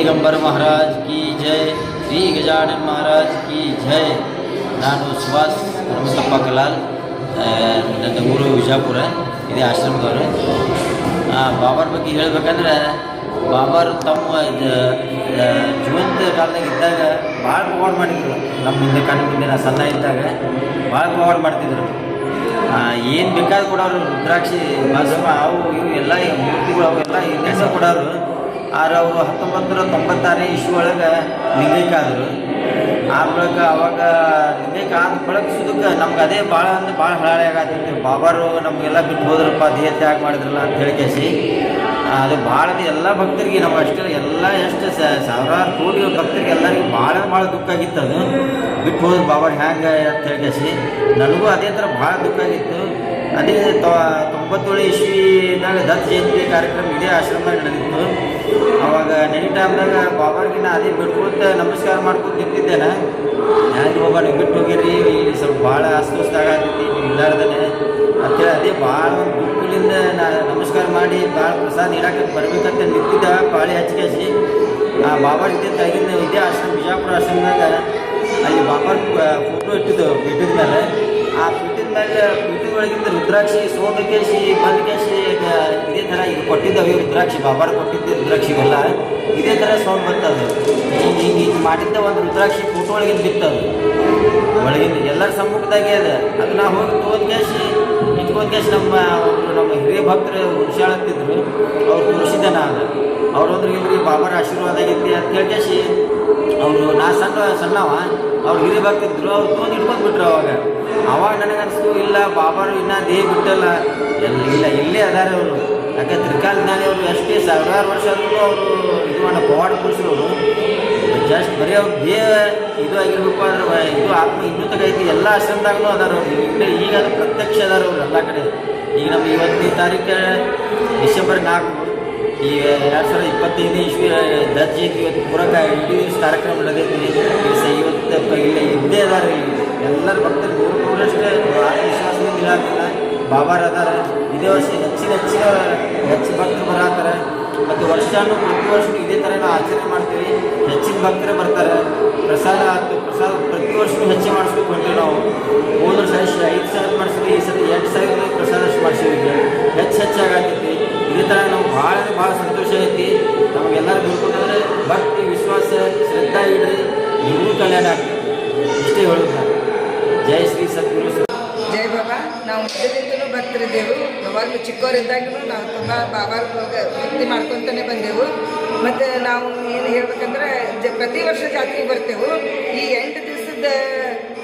ದಿಗಂಬರ ಮಹಾರಾಜ್ ಕಿ ಜೈ, ಶ್ರೀ ಗಜಾನನ ಮಹಾರಾಜ್ ಕಿ ಜೈ. ನಾನು ಸುಭಾಷ್ ಹನುಮಂತಪ್ಪ ಕಲಾಲ್, ನನ್ನ ಊರು ವಿಜಾಪುರ, ಇದೇ ಆಶ್ರಮದವರು. ಬಾಬಾರ ಬಗ್ಗೆ ಹೇಳ್ಬೇಕಂದ್ರೆ, ಬಾಬಾರು ತಮ್ಮ ಜೀವಂತ ಕಾಲದಾಗ ಇದ್ದಾಗ ಭಾಳ ಪವಾಡ್ ಮಾಡಿದ್ರು. ನಮ್ಮ ಮುಂದೆ ಕಣ್ಣು ಮುಂದೆ ನಾ ಸಣ್ಣ ಇದ್ದಾಗ ಭಾಳ ಪವಾಡ್ ಮಾಡ್ತಿದ್ರು. ಏನು ಬೇಕಾದ್ರೂ ಕೊಡೋರು, ರುದ್ರಾಕ್ಷಿ, ಭಸ್ಮ, ಅವು ಇವು ಎಲ್ಲ ಮೂರ್ತಿಗಳು ಅವೆಲ್ಲ ಇನ್ನೆಸ ಕೊಡೋರು. ಆದ್ರೆ ಅವರು 1996 ಇಸ್ವಿ ಒಳಗೆ ಲಿಂಗೈಕ್ಯ ಆದರು. ಆ ಬಳಿಕ ಅವಾಗ ಲಿಂಗೈಕ್ಯ ಆದ ಬಳಿಕ ಸುದಕ್ಕೆ ನಮ್ಗೆ ಅದೇ ಭಾಳ ಅಂದ್ರೆ ಭಾಳ ಹಳಾಳೆ ಆಗತ್ತಿತ್ತು. ಬಾಬಾರು ನಮಗೆಲ್ಲ ಬಿಟ್ಟು ಹೋದ್ರಪ್ಪ, ದೇಹ ತ್ಯಾಗ ಮಾಡಿದ್ರಲ್ಲ ಅಂತ ಹೇಳಿಕೇಸಿ ಅದು ಭಾಳ ಎಲ್ಲ ಭಕ್ತರಿಗೆ, ನಾವು ಅಷ್ಟೇ ಎಲ್ಲ ಎಷ್ಟು ಸಾವಿರಾರು ಕೋಟಿ ಭಕ್ತರಿಗೆ ಎಲ್ಲರಿಗೂ ಭಾಳ ದುಃಖ ಆಗಿತ್ತು. ಅದು ಬಿಟ್ಟು ಹೋದ್ರು ಬಾಬಾರು ಹ್ಯಾಂಗೆ ಅಂತ ಹೇಳಿಕೇಸಿ ನನಗೂ ಅದೇ ಥರ ಭಾಳ ದುಃಖ ಆಗಿತ್ತು. ಅದೇ 97 ಇಸ್ವಿದಾಗ ದತ್ತ ಜಯಂತಿ ಕಾರ್ಯಕ್ರಮ ಇದೇ ಆಶ್ರಮದಾಗ ನಡೆದಿತ್ತು. ಅವಾಗ ನೈಟ್ ಟೈಮ್ದಾಗ ಬಾಬಾರಿಗೆ ನಾ ಅದೇ ಬಿಟ್ಕೊತ ನಮಸ್ಕಾರ ಮಾಡ್ಕೊತ ನಿಂತಿದ್ದೇನೆ. ಹ್ಯಾಂಗೆ ಬಾಬಾ ನೀವು ಬಿಟ್ಟು ಹೋಗಿರಿ, ಇಲ್ಲಿ ಸ್ವಲ್ಪ ಭಾಳ ಅಸ್ವಸ್ಥ ಆಗತ್ತೈತಿ, ನೀವು ಇಲ್ಲಾರ್ದೇ ಅಂತೇಳಿ ಅದೇ ಭಾಳ ಒಂದು ದುಃಖದಿಂದ ನಾ ನಮಸ್ಕಾರ ಮಾಡಿ ಭಾಳ ಪ್ರಸಾದ ನೀಡಕ್ಕೆ ಬರ್ಬೇಕಂತ ನಿಂತಿದ್ದ ಪಾಳಿ ಹಚ್ಕೇಸಿ ಬಾಬಾರ್ ಇದ್ದೇ ಆಶ್ರಮ, ಬಿಜಾಪುರ ಆಶ್ರಮದಾಗ ಅಲ್ಲಿ ಬಾಬಾರ್ ಫೋಟೋ ಇಟ್ಟಿದ್ದು ಪೀಠದ ಮೇಲೆ. ಆ ಪೀಠದ ಮೇಲೆ ಪೀಠದೊಳಗಿಂದ ರುದ್ರಾಕ್ಷಿ ಸೋದಕೇಸಿ ಬಂದಕೇಸಿ ಇದೇ ಥರ ಈಗ ಕೊಟ್ಟಿದ್ದಾವೆ ರುದ್ರಾಕ್ಷಿ, ಬಾಬಾರ್ ಕೊಟ್ಟಿದ್ದ ರುದ್ರಾಕ್ಷಿಗೆಲ್ಲ ಇದೇ ಥರ ಸೌಂಡ್ ಬರ್ತದೆ. ಹಿಂಗೆ ಮಾಡಿದ್ದ ಒಂದು ರುದ್ರಾಕ್ಷಿ ಫೋಟೋ ಒಳಗಿಂದ ಬಿತ್ತದು, ಒಳಗಿಂದ ಎಲ್ಲರ ಸಮ್ಮುಖದಾಗೆ ಅದ. ಅದು ನಾವು ಹೋಗಿ ಇಟ್ಕೊಂಡ್ಕೇಸಿ ನಮ್ಮ ಹಿರಿಯ ಭಕ್ತರು ಹುಷಾಳತ್ತಿದ್ರು, ಅವ್ರು ತೋರಿಸಿದ್ದೆ ನಾನು. ಅವ್ರಂದ್ರೆ ಇಲ್ರಿ ಬಾಬಾರ ಆಶೀರ್ವಾದ ಆಗೈತಿ ಅಂತ ಹೇಳ್ಕೇಸಿ ಅವರು, ನಾ ಸಣ್ಣವ, ಅವ್ರು ಹಿರಿಯ ಭಕ್ತಿದ್ರು, ಅವ್ರು ತೊಗೊಂಡು ಇಟ್ಕೊಂಡ್ಬಿಟ್ರು. ಅವಾಗ ನನಗನ್ನಿಸ್ತು, ಇಲ್ಲ ಬಾಬಾರು ಇನ್ನೂ ದೇಹ ಬಿಟ್ಟಲ್ಲ, ಇಲ್ಲ ಇಲ್ಲೇ ಅದಾರೆ ಅವರು. ಯಾಕೆ ತ್ರಿಕಾಲಜ್ಞಾನಿ ಅವರು ಎಷ್ಟೇ ಸಾವಿರಾರು ವರ್ಷ ಆದರೂ ಅವರು ಇದು ಮಾಡೋ ಪವಾಡ ಪುರುಷರು. ಅವರು ಜಸ್ಟ್ ಬರೀ ಅವ್ರ ದೇಹ ಇದು ಆಗಿರ್ಬೇಕು, ಆದ್ರೆ ಇದು ಆತ್ಮ ಇನ್ನೂ ತಗೈತಿ. ಎಲ್ಲ ಆಶ್ರಮದಾಗೂ ಅದಾರ ಅವರು. ಈಗ ಅದು ಪ್ರತ್ಯಕ್ಷ ಅದಾರ ಅವರು ಎಲ್ಲ ಕಡೆ. ಈಗ ನಮ್ಮ 20ನೇ ತಾರೀಕು ಡಿಸೆಂಬರ್ 4 ಈ 2025 ಇಸ್ವಿ ದತ್ತ ಜಯಂತಿ. ಇವತ್ತು ಪೂರಕ ಇಡೀ ದಿವಸ ಕಾರ್ಯಕ್ರಮ ನಡೆದೈತಿ. ಇವತ್ತು ಇಲ್ಲ ಇದ್ದೇ ಅದಾರ. ಎಲ್ಲರ ಭಕ್ತರು ನೂರಷ್ಟೇ ಆತ್ಮವಿಶ್ವಾಸದಿಂದ ಇರಾಕಿಲ್ಲ. ಬಾಬಾರ್ ಅದಾರ. ಇದೇ ವರ್ಷ ಹೆಚ್ಚಿನ ಭಕ್ತರು ಬರತ್ತಾರೆ. ಮತ್ತು ಪ್ರತಿ ವರ್ಷ ಇದೇ ಥರ ನಾವು ಆಚರಣೆ ಮಾಡ್ತೀವಿ. ಹೆಚ್ಚಿನ ಭಕ್ತರೇ ಬರ್ತಾರೆ. ಪ್ರಸಾದ ಪ್ರತಿ ವರ್ಷವೂ ಹೆಚ್ಚು ಮಾಡಿಸ್ಬೇಕು ಅಂತೀವಿ ನಾವು. ಹೋದ ವರ್ಷ 5,000 ಮಾಡಿಸ್ತೀವಿ, ಈ ಸತಿ 8,000 ಪ್ರಸಾದ ಮಾಡಿಸ್ತೀವಿ. ಈಗ ಹೆಚ್ಚಾಗತ್ತೈತಿ. ಇದೇ ಥರ ನಾವು ಭಾಳ ಸಂತೋಷ ಐತಿ. ನಮಗೆಲ್ಲರೂ ತಿಳ್ಕೊಂಡ್ರೆ ಭಕ್ತಿ, ವಿಶ್ವಾಸ, ಶ್ರದ್ಧಾ ಇಡ್ರಿ, ನಿಮಗೂ ಕಲ್ಯಾಣ ಆಗ್ತದೆ. ಇಷ್ಟೇ ಹೇಳೋದು. ಜೈ ಶ್ರೀ ಸದ್ಗುರು. ಜೈ ಬಾಬಾ. ನಾವು ಮೊದಲಿಂದಲೂ ಭಕ್ತರಿದ್ದೆವು. ಯಾವಾಗಲೂ ಚಿಕ್ಕವರಿದ್ದಾಗೂ ನಾವು ತುಂಬ ಬಾಬಾರ ಭಕ್ತಿ ಮಾಡ್ಕೊತಾನೆ ಬಂದೆವು. ಮತ್ತು ನಾವು ಏನು ಹೇಳ್ಬೇಕಂದ್ರೆ ಪ್ರತಿ ವರ್ಷ ಜಾತ್ರೆಗೆ ಬರ್ತೇವೆ. ಈ 8 ದಿವಸದ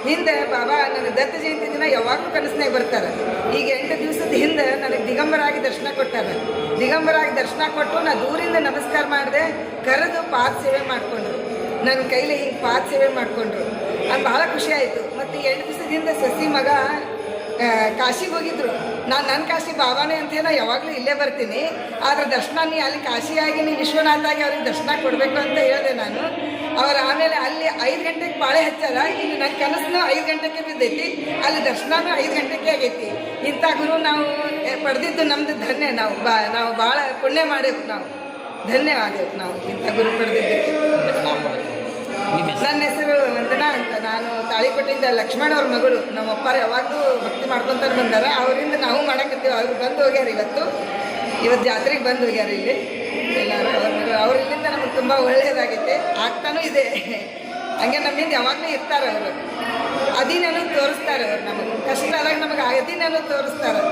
ಹಿಂದೆ ಬಾಬಾ ನನಗೆ ದತ್ತ ಜಯಂತಿ ದಿನ ಯಾವಾಗಲೂ ಕನಸಿನಾಗ ಬರ್ತಾರೆ. ಈಗ 8 ದಿವಸದ ಹಿಂದೆ ನನಗೆ ದಿಗಂಬರಾಗಿ ದರ್ಶನ ಕೊಟ್ಟಾರೆ. ದಿಗಂಬರಾಗಿ ದರ್ಶನ ಕೊಟ್ಟು ನಾ ದೂರಿಂದ ನಮಸ್ಕಾರ ಮಾಡಿದೆ. ಕರೆದು ಪಾದ ಸೇವೆ ಮಾಡಿಕೊಂಡ್ರು, ನನ್ನ ಕೈಲಿ ಹಿಂಗೆ ಪಾದ ಸೇವೆ ಮಾಡಿಕೊಂಡ್ರು. ಅದು ಭಾಳ ಖುಷಿ ಆಯಿತು. ಮತ್ತು 8 ದಿವಸದ ಹಿಂದೆ ಸಸಿ ಮಗ ಕಾಶಿಗೆ ಹೋಗಿದ್ರು. ನನ್ನ ಕಾಶಿ ಬಾಬಾನೇ ಅಂತ ಹೇಳಿ ಯಾವಾಗಲೂ ಇಲ್ಲೇ ಬರ್ತೀನಿ. ಆದರೆ ದರ್ಶನ ನೀ ಅಲ್ಲಿ ಕಾಶಿಯಾಗಿ ನೀ ವಿಶ್ವನಾಥಾಗಿ ಅವ್ರಿಗೆ ದರ್ಶನ ಕೊಡಬೇಕು ಅಂತ ಹೇಳಿದೆ ನಾನು. ಅವ್ರು ಆಮೇಲೆ ಅಲ್ಲಿ 5 ಗಂಟೆಗೆ ಪಾಳೆ ಹಚ್ಚಾರ. ಇಲ್ಲಿ ನನ್ನ ಕನಸನ್ನು 5 ಗಂಟೆಗೆ ಬಿದ್ದೈತಿ, ಅಲ್ಲಿ ದರ್ಶನನೂ 5 ಗಂಟೆಗೆ ಆಗೈತಿ. ಇಂಥ ಗುರು ನಾವು ಪಡೆದಿದ್ದು ನಮ್ಮದು ಧನ್ಯ. ನಾವು ಭಾಳ ಪುಣ್ಯ ಮಾಡೇವು. ನಾವು ಧನ್ಯವಾದೆವು ನಾವು ಇಂಥ ಗುರು ಪಡೆದಿದ್ದಕ್ಕೆ. ನನ್ನ ಹೆಸರು ವಂದನಾ ಅಂತ. ನಾನು ತಾಳಿಕೋಟೆಯಿಂದ ಲಕ್ಷ್ಮಣ ಅವ್ರ ಮಗಳು. ನಮ್ಮ ಅಪ್ಪಾರು ಯಾವಾಗಲೂ ಭಕ್ತಿ ಮಾಡ್ಕೊತಾರೆ ಬಂದಾರ. ಅವರಿಂದ ನಾವು ಮಾಡಕತ್ತೀವಿ. ಅವ್ರು ಬಂದು ಹೋಗ್ಯಾರ. ಇವತ್ತು ಜಾತ್ರೆಗೆ ಬಂದು ಹೋಗ್ಯಾರ ಇಲ್ಲಿ ಎಲ್ಲರೂ. ಅವ್ರ ಇಲ್ಲಿಂದ ನಮಗೆ ತುಂಬ ಒಳ್ಳೆಯದಾಗೈತೆ, ಆಗ್ತಾನೂ ಇದೆ. ಹಂಗೆ ನಮ್ಮಿಂದ ಯಾವಾಗಲೂ ಇರ್ತಾರೆ ಅವರು. ಅದಿನೂ ತೋರಿಸ್ತಾರೆ ಅವ್ರು. ನಮಗೆ ಕಷ್ಟ ಆದಾಗ ನಮಗೆ ಅದಿನೂ ತೋರಿಸ್ತಾರೆ.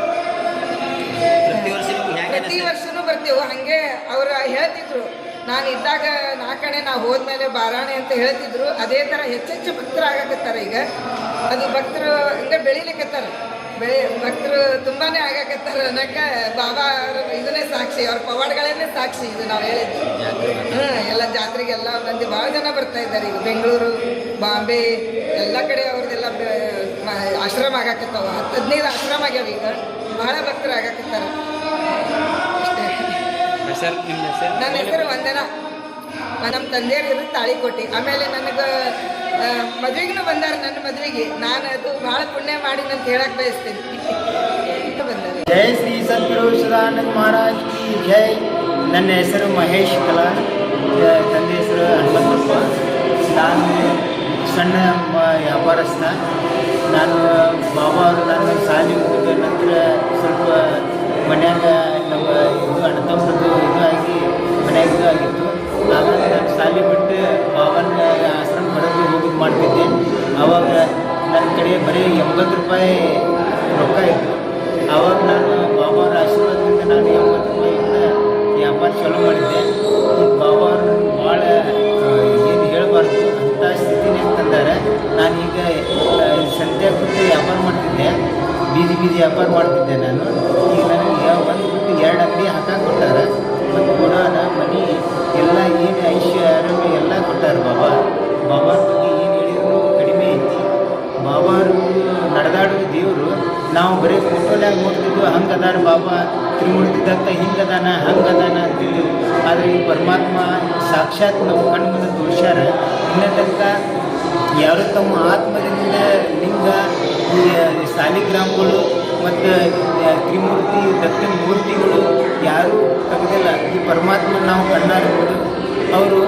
ಪ್ರತಿ ವರ್ಷನೂ ಬರ್ತೇವೆ. ಹಾಗೆ ಅವ್ರು ಹೇಳ್ತಿದ್ರು, ನಾನು ಇದ್ದಾಗ 4 ನಾವು ಹೋದ್ಮೇಲೆ ಬಾರಾಣೆ ಅಂತ ಹೇಳ್ತಿದ್ರು. ಅದೇ ಥರ ಹೆಚ್ಚೆಚ್ಚು ಭಕ್ತರು ಆಗಕತ್ತಾರೆ ಈಗ. ಅದು ಭಕ್ತರು ಹಂಗೆ ಬೆಳಿಲಿಕ್ಕತ್ತಾರೆ. ಭಕ್ತರು ತುಂಬಾ ಆಗಕತ್ತಾರೆ ಅನ್ನೋಕ್ಕೆ ಬಾಬಾ ಇದನ್ನೇ ಸಾಕ್ಷಿ, ಅವ್ರ ಪವಾಡಗಳನ್ನೇ ಸಾಕ್ಷಿ. ಇದು ನಾವು ಹೇಳಿದ್ದು. ಎಲ್ಲ ಜಾತ್ರೆಗೆಲ್ಲ ಮಂದಿ ಭಾಳ ಜನ ಬರ್ತಾ ಇದ್ದಾರೆ. ಈಗ ಬೆಂಗಳೂರು, ಬಾಂಬೆ ಎಲ್ಲ ಕಡೆ ಅವ್ರದ್ದೆಲ್ಲ ಆಶ್ರಮ ಆಗಾಕತ್ತಾವ. 10-15 ಆಶ್ರಮ ಆಗ್ಯಾವ. ಈಗ ಭಾಳ ಭಕ್ತರು ಆಗಾಕತ್ತಾರೆ. ನನ್ನ ಹೆಸರು ವಂದನಾ. ನಮ್ಮ ತಂದೆಯರು ಇರೋದು ತಾಳಿಕೋಟೆ. ಆಮೇಲೆ ನನಗೆ ಮದುವೆಗೂ ಬಂದಾರ. ನನ್ನ ಮದುವೆಗೆ ನಾನು ಅದು ಭಾಳ ಪುಣ್ಯ ಮಾಡಿ ಅಂತ ಹೇಳಕ್ಕೆ ಬಯಸ್ತೀನಿ. ಬಂದಾರೆ. ಜೈ ಶ್ರೀ ಸದ್ಗುರು ಸದಾನಂದ ಮಹಾರಾಜ್ ಕಿ ಜೈ. ನನ್ನ ಹೆಸರು ಮಹೇಶ್ ಕಲಾಲ್. ತಂದೆ ಹೆಸರು ಹನುಮಂತಪ್ಪ. ನಾನು ಸಣ್ಣ ವ್ಯಾಪಾರಸ್ಥ. ನಾನು ಬಾಬಾ ಅವರು ನಾನು ಶಾಲೆ ಮುಗಿದ ನಂತರ ಸ್ವಲ್ಪ ಮನ್ಯಾಗ ನಮ್ಮ ಇದು ಅಣ್ಣ ತಮ್ಮದು ಇದು ಆಗಿ ಮನ್ಯಾಗ ಇದು ಆಗಿತ್ತು. ಆಮೇಲೆ ನಾನು ಶಾಲೆ ಬಿಟ್ಟು ಬಾಬನ ಆಶ್ರಮ ಹೊರಗೆ ಹೋಗೋದು ಮಾಡ್ತಿದ್ದೆ. ಆವಾಗ ನನ್ನ ಕಡೆ ಬರೀ 80 ರೂಪಾಯಿ ರೊಕ್ಕ ಇತ್ತು. ಆವಾಗ ನಾನು ಬಾಬಾವ್ರ ಆಶೀರ್ವಾದದಿಂದ ನಾನು 80 ರೂಪಾಯಿಯಿಂದ ವ್ಯಾಪಾರ ಚಾಲೂ ಮಾಡಿದ್ದೆ. ಬಾಬಾ ಅವರು ಭಾಳ ಏನು ಹೇಳಬಾರ್ದು ಅಂಥ ಸ್ಥಿತಿನೇ ತಂದಾರೆ. ನಾನೀಗ ಸಂತೆ ಬಿಟ್ಟು ವ್ಯಾಪಾರ ಮಾಡ್ತಿದ್ದೆ, ಬೀದಿ ವ್ಯಾಪಾರ ಮಾಡ್ತಿದ್ದೆ. ನಾನು ಈಗ ನನಗೆ ಒಂದು ಬಿಟ್ಟು 2 ಅಂಗಡಿ ಹಾಕಕ್ಕೆ ಕೊಟ್ಟಾರೆ. ಮತ್ತು ಕೊಡೋಣ ಮನೆ ಎಲ್ಲ ಏನು ಐಶ್ವರ್ಯ ಎಲ್ಲ ಕೊಟ್ಟಾರೆ. ಬಾಬಾ ಬಗ್ಗೆ ಏನು ಹೇಳಿದ್ರು ಕಡಿಮೆ ಐತಿ. ಬಾಬಾರು ನಡೆದಾಡುವ ದೇವರು. ನಾವು ಬರೀ ಫೋಟೋದಾಗ ನೋಡ್ತಿದ್ವು, ಹಂಗದಾರ ಬಾಬಾ ತಿರುಮೂರ್ತಿದ್ದತ್ತ, ಹಿಂಗದಾನ ಹಂಗದಾನ ಅಂತಿದ್ದೆವು. ಆದರೆ ಈ ಪರಮಾತ್ಮ ಸಾಕ್ಷಾತ್ ನಮ್ಮ ಕಣ್ಣು ಮುಂದೆ ತೋರಿಸ್ಯಾರ. ಇನ್ನೂ ತನಕ ಯಾರು ತಮ್ಮ ಆತ್ಮದಿಂದ ಲಿಂಗ, ಈ ಸಾಲಿಗ್ರಾಮಗಳು ಮತ್ತು ತ್ರಿಮೂರ್ತಿ ದಕ್ಷಿಣ ಮೂರ್ತಿಗಳು ಯಾರೂ ತೆಗೆದಿಲ್ಲ. ಈ ಪರಮಾತ್ಮ ನಾವು ಕಣ್ಣಾರೆ ನೋಡು. ಅವರು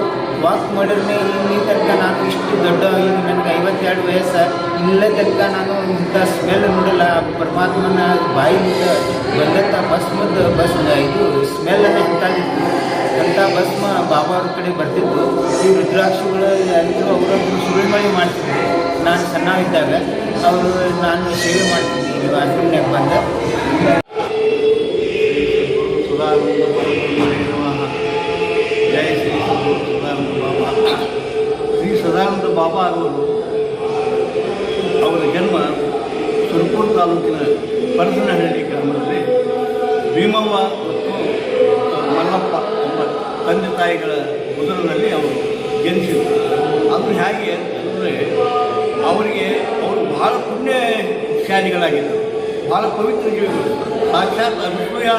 ವಾಕ್ ಮಾಡಿದ್ರೆ ಇಲ್ಲಿ ತನಕ ನಾನು ಇಷ್ಟು ದೊಡ್ಡ, ಈಗ ನನಗೆ 52 ವಯಸ್ಸು, ಇಲ್ಲ ತನಕ ನಾನು ಇಂಥ ಸ್ಮೆಲ್ ನೋಡಲ್ಲ. ಪರಮಾತ್ಮನ ಬಾಯಿಯಿಂದ ಬಂದಂಥ ಭಸ್ಮ ಇದು ಸ್ಮೆಲ್ಲನ್ನು ಎಂತಾಗಿತ್ತು. ಅಂಥ ಭಸ್ಮ ಬಾಬಾ ಅವ್ರ ಕಡೆ ಬರ್ತಿತ್ತು. ಈ ರುದ್ರಾಕ್ಷಿಗಳು ಅಂದರು ಅವರೊಬ್ಬರು ಸುಳಿಮಳಿ ಮಾಡ್ತಿದ್ರು. ನಾನು ಸಣ್ಣವಿದ್ದಾಗ ಅವರು ನಾನು ಸೇವೆ ಮಾಡ್ತಿದ್ದೆ ಇಲ್ಲಿ ಆಶ್ರಮನ್ಯಾಗ ಬಂದ. ಜಯ ಶ್ರೀ ಸದಾನಂದ ಬಾಬಾ. ಶ್ರೀ ಸದಾನಂದ ಬಾಬಾ ಅವರು ಅವರ ಜನ್ಮ ಸುರಪುರ ತಾಲೂಕಿನ ಪರಸನಹಳ್ಳಿ ಗ್ರಾಮದಲ್ಲಿ ಭೀಮವ್ವ ಮತ್ತು ಮಲ್ಲಪ್ಪ ಎಂಬ ತಂದೆ ತಾಯಿಗಳ ಉದರದಲ್ಲಿ ಅವರು ಜನಿಸಿದರು. ಅದು ಹೇಗೆ ಅಂದರೆ ಅವರು ಬಹಳ ಪುಣ್ಯಶಾಲಿಗಳಾಗಿದ್ದರು, ಬಹಳ ಪವಿತ್ರ ಜೀವಿಗಳು. ಸಾಕ್ಷಾತ್ ಅನುಸೂಯ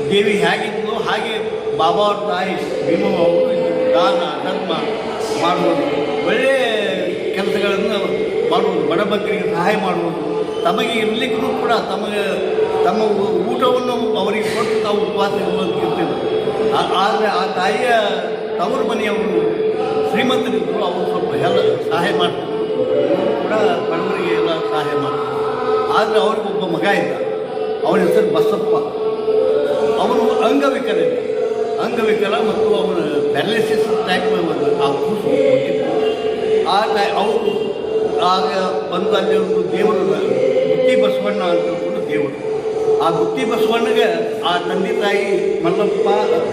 ದೇವಿ ಹೇಗಿದ್ದೋ ಹಾಗೆ ಬಾಬಾ ಅವ್ರ ತಾಯಿ ಭೀಮವ್ವ ಅವರು ದಾನ ಧರ್ಮ ಮಾಡುವುದು, ಒಳ್ಳೆಯ ಕೆಲಸಗಳನ್ನು ಮಾಡುವುದು, ಬಡಬಗ್ಗರಿಗೆ ಸಹಾಯ ಮಾಡುವುದು, ತಮಗೆ ಇರಲಿಕ್ಕೂ ಕೂಡ ತಮ್ಮ ಊಟವನ್ನು ಅವರಿಗೆ ಕೊಟ್ಟು ತಾವು ಉಪವಾಸ ಇರ್ತಿದ್ದರು. ಆದರೆ ಆ ತಾಯಿಯ ತವರು ಮನೆಯವರು ಶ್ರೀಮಂತರಿದ್ದರು. ಅವರು ಸ್ವಲ್ಪ ಎಲ್ಲ ಸಹಾಯ ಮಾಡ್ತಿದ್ರು, ಕೂಡ ಬಡವರಿಗೆ ಎಲ್ಲ ಸಹಾಯ ಮಾಡ್ತಿದ್ರು. ಆದರೆ ಅವ್ರಿಗೊಬ್ಬ ಮಗ ಇದ್ದ, ಅವನ ಹೆಸರು ಬಸಪ್ಪ. ಅವನು ಅಂಗವಿಕಲ ಮತ್ತು ಅವನ ಪ್ಯಾರಲಿಸಿಸ್ ಟೈಪ್ ಆ ಕೂಸು ಕೊಟ್ಟಿತ್ತು. ಅವರು ಆಗ ಬಂದು ಅಲ್ಲಿ ಒಂದು ದೇವರು ಗುತ್ತಿ ಬಸವಣ್ಣ ಅಂತ ಕೂಡ ದೇವರು. ಆ ಗುತ್ತಿ ಬಸವಣ್ಣಗೆ ಆ ತಂದೆ ತಾಯಿ ಮಲ್ಲಪ್ಪ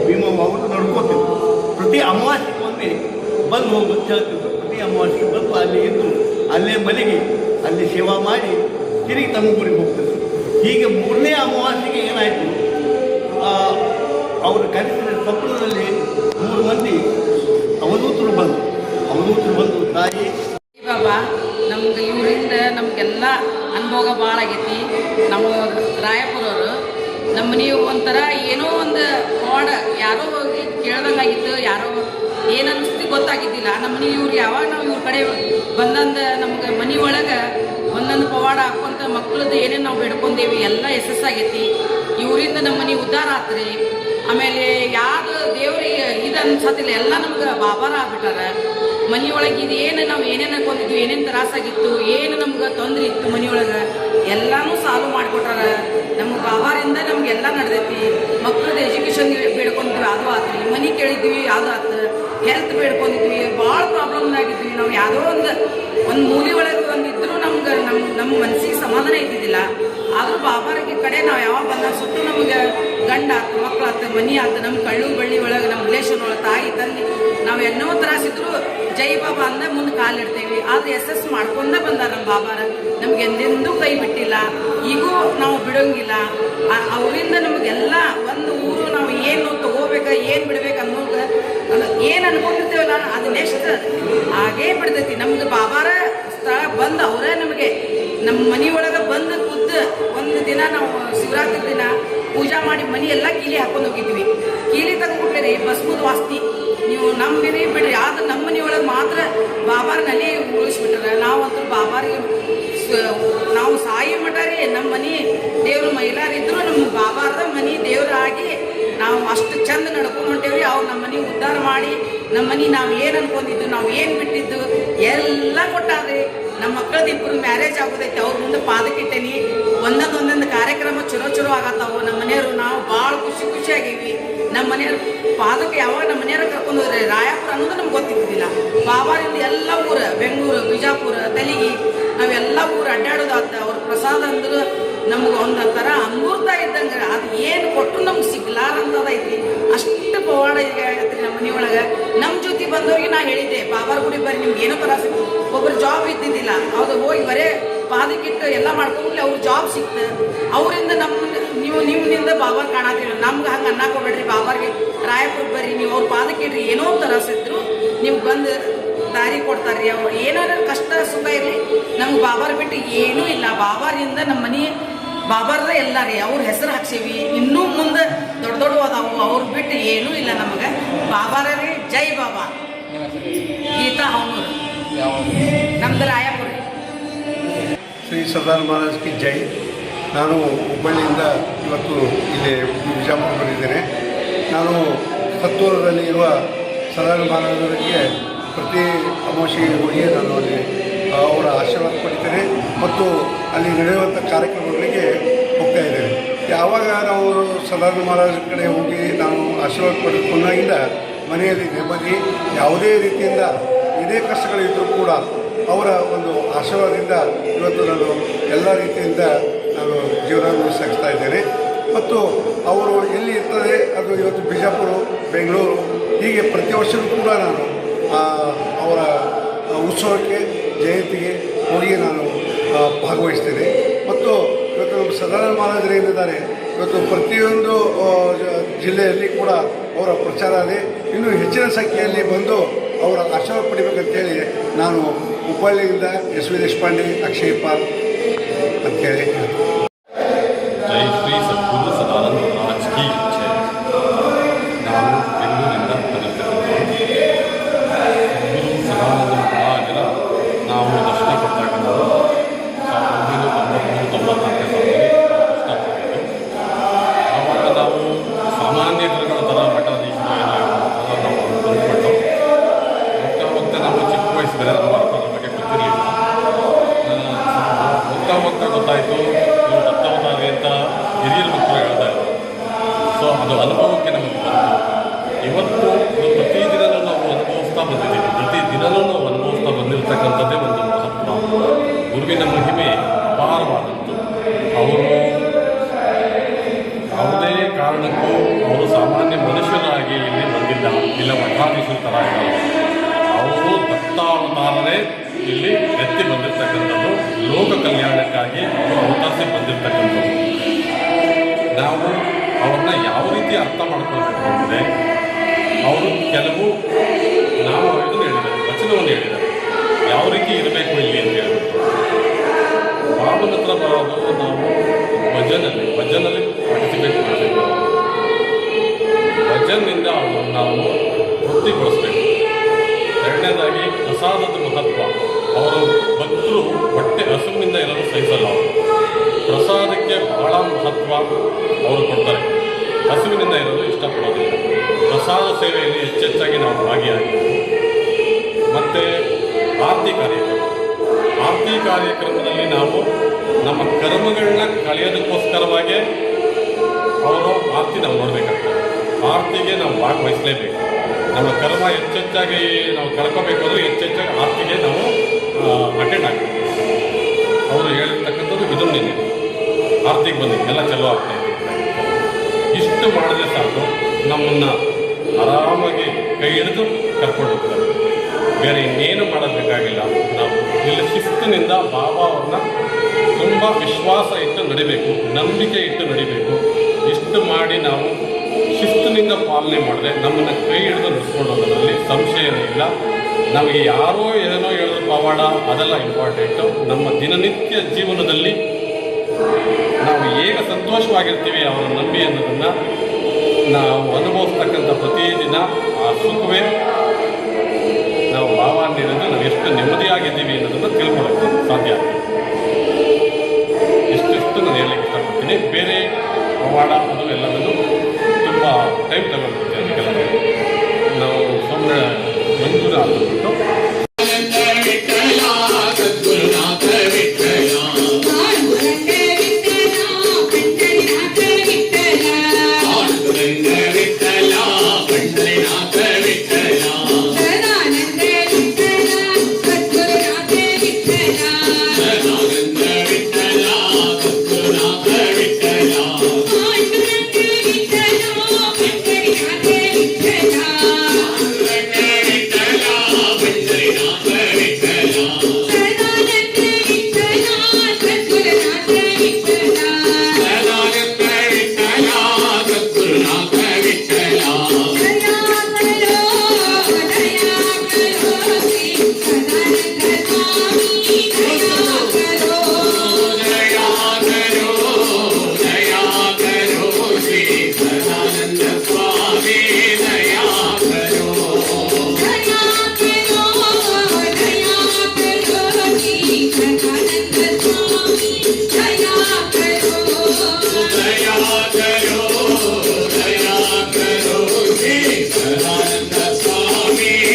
ಭೀಮವ್ವ ಅವರು ನಡ್ಕೋತಿದ್ರು. ಪ್ರತಿ ಅಮಾವಾಸ್ಯೆಗೊಮ್ಮೆ ಬಂದು ಹೋಗುತ್ತೆ ಹೇಳ್ತಿದ್ರು. ಪ್ರತಿ ಅಮಾವಾಸ್ಯೆ ಬಂದು ಅಲ್ಲಿ ಇದ್ದು ಅಲ್ಲೇ ಮಲಗಿ ಅಲ್ಲಿ ಸೇವಾ ಮಾಡಿ ತಿರುಗಿ ತಮ್ಮ ಊರಿಗೆ ಹೋಗ್ತಿದ್ರು. ಹೀಗೆ 3ನೇ ಅಮಾವಾಸ್ಯೆಗೆ ಏನಾಯಿತು, ಅವರು ಕರೆಸಿದ ಸ್ವಪ್ನದಲ್ಲಿ 3 ಮಂದಿ ಅವಧೂತರು ಬಂದು ತಾಯಿ ಬಾಬಾ ನಮ್ಗೆ ಇವರಿಂದ ನಮಗೆಲ್ಲ ಅನುಭವ ಭಾಳ ಆಗೈತಿ. ನಾವು ರಾಯಪುರವರು ನಮ್ಮ ಮನೆಯು ಒಂಥರ ಏನೋ ಒಂದು ಕೋಡ ಯಾರೋ ಹೋಗಿ ಕೇಳ್ದಂಗಾಗಿತ್ತು. ಯಾರೋ ಏನು ಅನ್ನಿಸ್ತಿ ಗೊತ್ತಾಗಿದ್ದಿಲ್ಲ. ನಮ್ಮ ಮನೆ ಇವ್ರು ಯಾವಾಗ ನಾವು ಇವ್ರ ಕಡೆ ಬಂದಂದ ನಮ್ಗೆ ಮನೆ ಒಳಗೆ ಒಂದೊಂದು ಪವಾಡ ಹಾಕ್ಕೊಂತ ಮಕ್ಕಳದ್ದು ಏನೇನು ನಾವು ಬೇಡ್ಕೊಂಡೇವಿ ಎಲ್ಲ ಯಶಸ್ಸಾಗೈತಿ. ಇವರಿಂದ ನಮ್ಮ ಮನೆ ಉದ್ಧಾರ ಆತ್ರಿ. ಆಮೇಲೆ ಯಾವುದು ದೇವ್ರಿಗೆ ಇದು ಅನ್ಸತ್ತಿಲ್ಲ, ಎಲ್ಲ ನಮ್ಗೆ ಬಾಬಾರ ಆಗ್ಬಿಟ್ಟಾರ. ಮನೆಯೊಳಗೆ ಇದು ಏನು ನಾವು ಏನೇನು ಹಾಕೊಂಡಿದ್ವಿ, ಏನೇನು ತ್ರಾಸಾಗಿತ್ತು, ಏನು ನಮ್ಗೆ ತೊಂದರೆ ಇತ್ತು ಮನೆಯೊಳಗೆ ಎಲ್ಲನೂ ಸಾಲ್ವ್ ಮಾಡಿಕೊಟ್ಟಾರ. ನಮ್ಗೆ ಬಾಬಾರಿಂದ ನಮಗೆಲ್ಲ ನಡೆದೈತಿ. ಮಕ್ಕಳದ್ದು ಎಜುಕೇಷನ್ ಬೇಡ್ಕೊಂಡಿದ್ವಿ, ಅದು ಆತ್ರಿ. ಮನೆ ಕೇಳಿದ್ವಿ, ಅದು ಆತು. ಹೆಲ್ತ್ ಬೇಡ್ಕೊಂಡಿದ್ವಿ, ಭಾಳ ಪ್ರಾಬ್ಲಮ್ನಾಗಿದ್ವಿ. ನಾವು ಯಾವುದೋ ಒಂದು ಮೂಲಿ ಒಳಗೆ ಒಂದಿದ್ರೂ ನಮ್ಗೆ ನಮ್ಮ ಮನಸ್ಸಿಗೆ ಸಮಾಧಾನ ಇದ್ದಿದ್ದಿಲ್ಲ. ಆದರೂ ಬಾಬಾರಿಗೆ ಕಡೆ ನಾವು ಯಾವಾಗ ಬಂದ ಸುಟ್ಟು ನಮಗೆ ಗಂಡ ಆತು, ಮಕ್ಕಳು ಆತು, ಮನೆ ಆತು, ನಮ್ಮ ಕಳ್ಳು ಬಳ್ಳಿ ಒಳಗೆ ನಮ್ಮ ರಿಲೇಷನ್ ಒಳಗೆ ತಾಯಿ ತಂದೆ ನಾವು ಏನೋ ತ್ರಾಸಿದ್ರು ಜೈ ಬಾಬಾ ಅಂದ ಮುಂದೆ ಕಾಲಿಡ್ತೇವೆ. ಆದರೆ ಎಸ್ ಮಾಡ್ಕೊಂಡೇ ಬಂದಾರ ನಮ್ಮ ಬಾಬಾರ. ನಮ್ಗೆ ಎಂದೆಂದೂ ಕೈ ಬಿಟ್ಟಿಲ್ಲ, ಈಗೂ ನಾವು ಬಿಡೋಂಗಿಲ್ಲ. ಅವರಿಂದ ನಮಗೆಲ್ಲ ಒಂದು ಊರು ನಾವು ಏನು ತಗೋಬೇಕ ಏನು ಬಿಡ್ಬೇಕು ಅನ್ನೋದು ಏನು ಅನ್ಕೊಂಡಿರ್ತೇವಲ್ಲ ಅದು ನೆಕ್ಸ್ಟ್ ಹಾಗೇ ಬಿಡ್ತೈತಿ. ನಮ್ಗೆ ಬಾಬಾರ ಸ್ಥಳ ಬಂದು ಅವರೇ ನಮಗೆ ನಮ್ಮ ಮನೆಯೊಳಗೆ ಬಂದು ಖುದ್ದು ಒಂದು ದಿನ ನಾವು ಶಿವರಾತ್ರಿ ದಿನ ಪೂಜಾ ಮಾಡಿ ಮನೆ ಎಲ್ಲ ಕೀಲಿ ಹಾಕೊಂಡು ಹೋಗಿದ್ವಿ. ಕೀಲಿ ತಗೊಂಡ್ಬಿಟ್ರೆ ರೀ ಭಸ್ಮದ ವಾಸ್ತಿ ನೀವು ನಂಬಿರಿ ಬಿಡ್ರಿ. ಆದ್ರೆ ನಮ್ಮ ಮನೆಯೊಳಗೆ ಮಾತ್ರ ಬಾಬಾರ್ನಲ್ಲಿ ಉಳಿಸ್ಬಿಟ್ರೆ ನಾವಂತೂ ಬಾಬಾರಿಗೆ ನಾವು ಸಾಯಿ ಮಠ ರೀ. ನಮ್ಮ ಮನೆ ದೇವ್ರ ಮೈಲಾರಿದ್ರು ನಮ್ಮ ಬಾಬಾರ್ದ ಮನೆ ದೇವರಾಗಿ ನಾವು ಅಷ್ಟು ಚಂದ ನಡ್ಕೊಂಡು ಹೊಂಟೇವ್ರಿ. ಅವ್ರು ನಮ್ಮ ಮನೆ ಉದ್ಧಾರ ಮಾಡಿ ನಮ್ಮ ಮನೆ ನಾವು ಏನು ಅನ್ಕೊಂಡಿದ್ದು, ನಾವು ಏನು ಬಿಟ್ಟಿದ್ದು ಎಲ್ಲ ಕೊಟ್ಟಾರ್ರಿ. ನಮ್ಮ ಮಕ್ಕಳದ್ದು ಇಬ್ಬರು ಮ್ಯಾರೇಜ್ ಆಗೋದೈತೆ, ಅವ್ರ ಮುಂದೆ ಪಾದಕ್ಕಿಟ್ಟೇನಿ. ಒಂದೊಂದು ಕಾರ್ಯಕ್ರಮ ಚಲೋ ಆಗತ್ತಾವು. ನಮ್ಮ ಮನೆಯವರು ನಾವು ಭಾಳ ಖುಷಿಯಾಗೀವಿ. ನಮ್ಮ ಮನೆಯವ್ರು ಪಾದಕ್ಕೆ ಯಾವಾಗ ನಮ್ಮ ಮನೆಯವ್ರ ಕರ್ಕೊಂಡು ಹೋದ್ರೆ ರಾಯಪುರ ಅನ್ನೋದು ನಮ್ಗೆ ಗೊತ್ತಿದ್ದಿಲ್ಲ. ಬಾಬಾರಿಂದ ಎಲ್ಲ ಊರು, ಬೆಂಗಳೂರು, ಬಿಜಾಪುರ, ತಲಿಗಿ ನಾವೆಲ್ಲ ಊರು ಅಡ್ಡಾಡೋದಾತ. ಅವ್ರ ಪ್ರಸಾದ ಅಂದ್ರೆ ನಮ್ಗೆ ಒಂದು ಥರ ಅಮೃತ ಇದ್ದಂಗೆ. ಅದು ಏನು ಕೊಟ್ಟರು ನಮ್ಗೆ ಸಿಗ್ಲಾರಂತದೈತಿ. ಅಷ್ಟು ಪವಾಡ ಈಗ ಆಗತ್ತೆ ನಮ್ಮ ಮನೆಯೊಳಗೆ. ನಮ್ಮ ಜೊತೆ ಬಂದವ್ರಿಗೆ ನಾ ಹೇಳಿದ್ದೆ, ಬಾಬಾರ ಗುಡಿ ಬರ್ರಿ, ನಿಮ್ಗೆ ಏನೋ ತರ ಒಬ್ಬರು ಜಾಬ್ ಇದ್ದಿದ್ದಿಲ್ಲ, ಅವ್ರು ಹೋಗಿ ಬರೇ ಪಾದಕ್ಕಿಟ್ಟು ಎಲ್ಲ ಮಾಡ್ಕೊಂಡ್ಲಿ ಅವ್ರ ಜಾಬ್ ಸಿಕ್ತು. ಅವರಿಂದ ನಿಮ್ಮಿಂದ ಬಾಬಾರ್ ಕಾಣತ್ತಿಲ್ಲ. ನಮ್ಗೆ ಹಂಗೆ ಅನ್ನಕ್ಕೆ ಹೋಗ್ಬೇಡ್ರಿ, ಬಾಬಾರ್ಗೆ ರಾಯಪುರ ಬರ್ರಿ, ನೀವು ಅವ್ರ ಪಾದಕ್ಕಿಟ್ರಿ ಏನೋ ತರಸಿದ್ರು ನಿಮ್ಗೆ ಬಂದು ದಾರಿ ಕೊಡ್ತಾರ್ರಿ. ಅವ್ರು ಏನಾರ ಕಷ್ಟ ಸುಖ ಇರಲಿ, ನಮ್ಗೆ ಬಾಬಾರ್ ಬಿಟ್ಟು ಏನೂ ಇಲ್ಲ. ಬಾಬಾರಿಂದ ನಮ್ಮ ಮನೆ ಬಾಬಾರ್ದ ಎಲ್ಲ ರೀ. ಅವ್ರ ಹೆಸರು ಹಾಕ್ಸೀವಿ, ಇನ್ನೂ ಮುಂದೆ ದೊಡ್ಡ ಅದಾವು. ಅವ್ರು ಬಿಟ್ಟು ಏನೂ ಇಲ್ಲ ನಮಗೆ. ಬಾಬಾರ ರೀ, ಜೈ ಬಾಬಾ. ಗೀತಾ ಅವನೂರು, ನಮ್ದು ರಾಯಪುರ. ಶ್ರೀ ಸರ್ದಾರ್ ಮಹಾರಾಜ್ ಕಿ ಜೈ. ನಾನು ಹುಬ್ಬಳ್ಳಿಯಿಂದ ಇವತ್ತು ಇಲ್ಲಿ ಬಿಜಾಪುರ ಬಂದಿದ್ದೇನೆ. ನಾನು ಸತ್ತೂರಲ್ಲಿ ಇರುವ ಸರ್ದಾರ್ ಮಹಾರಾಜರಿಗೆ ಪ್ರತಿ ಅಮಾವಾಸ್ಯೆಗೆ ಹೋಗಿ ನಾನು ಅಲ್ಲಿ ಅವರ ಆಶೀರ್ವಾದ ಪಡಿತೇನೆ ಮತ್ತು ಅಲ್ಲಿ ನಡೆಯುವಂಥ ಕಾರ್ಯಕ್ರಮಗಳಿಗೆ ಹೋಗ್ತಾ ಇದ್ದೇನೆ. ಯಾವಾಗ ನಾವು ಸರ್ದಾರ್ ಮಹಾರಾಜರ ಕಡೆ ಹೋಗಿ ನಾವು ಆಶೀರ್ವಾದ ಪಡೆದುಕೊಂಡಾಗಿಂದ ಮನೆಯಲ್ಲಿ ನೆಮ್ಮದಿ, ಯಾವುದೇ ರೀತಿಯಿಂದ ಇದೇ ಕಷ್ಟಗಳಿದ್ದರೂ ಕೂಡ ಅವರ ಒಂದು ಆಶೀರ್ವಾದದಿಂದ ಇವತ್ತು ನಾನು ಎಲ್ಲ ರೀತಿಯಿಂದ ನಾನು ಜೀವನವನ್ನು ಸಾಗಿಸ್ತಾ ಇದ್ದೇನೆ. ಮತ್ತು ಅವರು ಎಲ್ಲಿ ಇರ್ತದೆ ಅದು ಇವತ್ತು ಬಿಜಾಪುರ, ಬೆಂಗಳೂರು, ಹೀಗೆ ಪ್ರತಿ ವರ್ಷವೂ ಕೂಡ ನಾನು ಅವರ ಉತ್ಸವಕ್ಕೆ, ಜಯಂತಿಗೆ ಹೋಗಿ ನಾನು ಭಾಗವಹಿಸ್ತೇನೆ. ಮತ್ತು ಇವತ್ತು ನಮ್ಮ ಸರ್ದಾರ್ ಮಹಾರಾಜರು ಏನಿದ್ದಾರೆ, ಇವತ್ತು ಪ್ರತಿಯೊಂದು ಜಿಲ್ಲೆಯಲ್ಲಿ ಕೂಡ ಅವರ ಪ್ರಚಾರ ಇದೆ. ಇನ್ನೂ ಹೆಚ್ಚಿನ ಸಂಖ್ಯೆಯಲ್ಲಿ ಬಂದು ಅವರ ಆಶೀರ್ವಾದ ಪಡಿಬೇಕಂತೇಳಿ ನಾನು ಹುಬ್ಬಳ್ಳಿಯಿಂದ ಎಸ್ ವಿ ದೇಶಪಾಂಡೆ, ಅಕ್ಷಯ್ ಪಾಲ್ ಅಂತೇಳಿ. ಜೈ ಶ್ರೀ ಸದ್ಗುರು ಸದಾನಂದ ಮಹಾರಾಜ್ ಕಿ ಜೈ. ನಾನು ಬೆಂಗಳೂರಿಂದ ಬಂದಿರ್ತಕ್ಕಂಥದ್ದು. ಸದ್ಗುರು ಸದಾನಂದ ಮಹಾರಾಜರ ನಾವು ದರ್ಶನ ಕೊಡ್ತಕ್ಕಂಥದ್ದು 1993-94 ಸಾಲಲ್ಲಿ ದರ್ಶನ ಕೊಟ್ಟಿದ್ದು. ಆವಾಗ ನಾವು ಸಾಮಾನ್ಯ ಗುರುಗಳ ಥರ ಮಠಾಧೀಶರು ಅದನ್ನು ನಾವು ಅಂದ್ಕೊಂಡು ಹೋಗ್ತಾ ನಾವು ಚಿಕ್ಕ ವಯಸ್ಸು ಬೇರೆ ನಮ್ಮ ಅದ್ರ ಬಗ್ಗೆ ಗೊತ್ತಿರಲಿಲ್ಲ. ಹೋಗ್ತಾ ಗೊತ್ತಾಯಿತು ಇವರು ದತ್ತವತಾರಿ ಅಂತ ಹಿರಿಯರ ಮಕ್ಕಳು ಹೇಳ್ತಾ ಇದ್ರು. ಸೊ ಅದು ಅನುಭವಕ್ಕೆ ನಮಗೆ ಬಂತು. ಇವತ್ತು ಪ್ರತಿದಿನವೂ ನಾವು ಅನುಭವಿಸ್ತಾ ಬಂದಿದ್ದೀವಿ. ಪ್ರತಿದಿನವೂ ನಾವು ಅನುಭವಿಸ್ತಾ ಬಂದಿರತಕ್ಕಂಥದ್ದೇ ಒಂದು ಮಹತ್ವ. ಗುರುವಿನ ಮಹಿಮೆ ಅಪಾರವಾದದ್ದು. ಅವರು ಯಾವುದೇ ಕಾರಣಕ್ಕೂ ಅವರು ಸಾಮಾನ್ಯ ಮನುಷ್ಯರಾಗಿ ಇಲ್ಲಿ ಬಂದಿಲ್ಲ, ಇಲ್ಲ ಮಠಾಧೀಶರ ಥರ ಇದ್ದಾರೆ. ಅವರು ದತ್ತಾವತಾರರೇ ಇಲ್ಲಿ ಎತ್ತಿ ಬಂದಿರತಕ್ಕಂಥದ್ದು. ಲೋಕ ಕಲ್ಯಾಣಕ್ಕಾಗಿ ಅವರು ಅವತರಿಸಿ ಬಂದಿರತಕ್ಕಂಥದ್ದು. ನಾವು ಅವ್ರನ್ನ ಯಾವ ರೀತಿ ಅರ್ಥ ಮಾಡ್ಕೊಳ್ಬೇಕು ಅಂದರೆ, ಅವರು ಕೆಲವು ನಾವು ಇದನ್ನು ಹೇಳಿದ್ದಾರೆ, ವಚನವನ್ನು ಹೇಳಿದ್ದಾರೆ, ಯಾವ ರೀತಿ ಇರಬೇಕು ಇಲ್ಲಿ ಅಂತ ಹೇಳ್ಬಿಟ್ಟು. ಬಾಬನ ಹತ್ರ ಬರೋದು ನಾವು ಭಜನಲ್ಲಿ ಪಾರ್ಟಿಸಿಪೇಟ್ ಮಾಡಬೇಕು. ಭಜನ್ನಿಂದ ಅವರನ್ನು ನಾವು ತೃಪ್ತಿಗೊಳಿಸಬೇಕು. ಎರಡನೇದಾಗಿ ಪ್ರಸಾದದ ಮಹತ್ವ. ಅವರು ಭಕ್ತರು ಹೊಟ್ಟೆ ಹಸುವಿನಿಂದ ಇರಲು ಸಹಿಸಲ್ಲ. ಅವರು ಪ್ರಸಾದಕ್ಕೆ ಬಹಳ ಮಹತ್ವ ಅವರು ಕೊಡ್ತಾರೆ. ಹಸುವಿನಿಂದ ಇರಲು ಇಷ್ಟಪಡೋದಿಲ್ಲ. ಪ್ರಸಾದ ಸೇವೆಯಲ್ಲಿ ಹೆಚ್ಚೆಚ್ಚಾಗಿ ನಾವು ಭಾಗಿಯಾಗಬೇಕು. ಮತ್ತು ಆರತಿ ಕಾರ್ಯಕ್ರಮದಲ್ಲಿ ನಾವು ನಮ್ಮ ಕರ್ಮಗಳನ್ನ ಕಳೆಯೋದಕ್ಕೋಸ್ಕರವಾಗಿ ಅವರು ಆರತಿ ನಾವು ನೋಡಬೇಕಾಗ್ತದೆ. ಆರತಿಗೆ ನಾವು ಭಾಗವಹಿಸಲೇಬೇಕು. ನಮ್ಮ ಕರ್ಮ ಹೆಚ್ಚೆಚ್ಚಾಗಿ ನಾವು ಕಳ್ಕೋಬೇಕು ಅಂದರೆ ಹೆಚ್ಚೆಚ್ಚಾಗಿ ಆರತಿಗೆ ನಾವು ಅಟೆಂಡ್ ಆಗಬೇಕು. ಅವರು ಹೇಳಿರ್ತಕ್ಕಂಥದ್ದು ಇದನ್ನೇನೆ, ಆರತಿಗೆ ಬನ್ನಿ ಎಲ್ಲ ಚಲೋ ಆಗ್ತಾಯಿದೆ. ಇಷ್ಟು ಮಾಡಿದ್ರೆ ಸಾಕು, ನಮ್ಮನ್ನು ಆರಾಮಾಗಿ ಕೈ ಹಿಡಿದು ಕರ್ಕೊಂಡು ಹೋಗ್ತಾರೆ. ಬೇರೆ ಇನ್ನೇನು ಮಾಡೋದಬೇಕಾಗಿಲ್ಲ. ನಾವು ಇಲ್ಲಿ ಶಿಸ್ತಿನಿಂದ ಬಾಬಾ ಅವ್ರನ್ನ ತುಂಬ ವಿಶ್ವಾಸ ಇಟ್ಟು ನಡಿಬೇಕು, ನಂಬಿಕೆ ಇಟ್ಟು ನಡಿಬೇಕು. ಇಷ್ಟು ಮಾಡಿ ನಾವು ಶಿಸ್ತಿನಿಂದ ಪಾಲನೆ ಮಾಡಿದ್ರೆ ನಮ್ಮನ್ನು ಕೈ ಹಿಡಿದು ನಡೆಸ್ಕೊಂಡು ಹೋಗೋದ್ರಲ್ಲಿ ಸಂಶಯನೇ ಇಲ್ಲ. ನಮಗೆ ಯಾರೋ ಏನೇನೋ ಹೇಳಿದ್ರು ಪವಾಡ ಅದೆಲ್ಲ ಇಂಪಾರ್ಟೆಂಟು. ನಮ್ಮ ದಿನನಿತ್ಯ ಜೀವನದಲ್ಲಿ ನಾವು ಹೇಗೆ ಸಂತೋಷವಾಗಿರ್ತೀವಿ ಅವರನ್ನು ನಂಬಿ ಅನ್ನೋದನ್ನು ನಾವು ಅನುಭವಿಸ್ತಕ್ಕಂಥ ಪ್ರತಿದಿನ ಆ ಸುಖವೇ ನಾವು ಭಾವ ನೀರಿದ್ರೆ ನಾವು ಎಷ್ಟು ನೆಮ್ಮದಿಯಾಗಿದ್ದೀವಿ ಅನ್ನೋದನ್ನು ತಿಳ್ಕೊಳ್ಳೋಕ್ಕೆ ಸಾಧ್ಯ ಆಗ್ತದೆ. ಇಷ್ಟು ನಾನು ಹೇಳಲಿಕ್ಕೆ ಇಷ್ಟಪಡ್ತೀನಿ. ಬೇರೆ ಪವಾಡ ಅದು ಎಲ್ಲದನ್ನು ತುಂಬ ಟೈಮ್ ತಗೊಂಡ್ಬಿಡ್ತೀವಿ ಅದಕ್ಕೆಲ್ಲ ನಾವು ಸುಮ್ಮನೆ ಮಂಜೂರು ಆಗ್ಬಿಟ್ಟು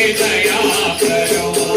दया करो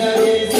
ಸ ರಿ ಸ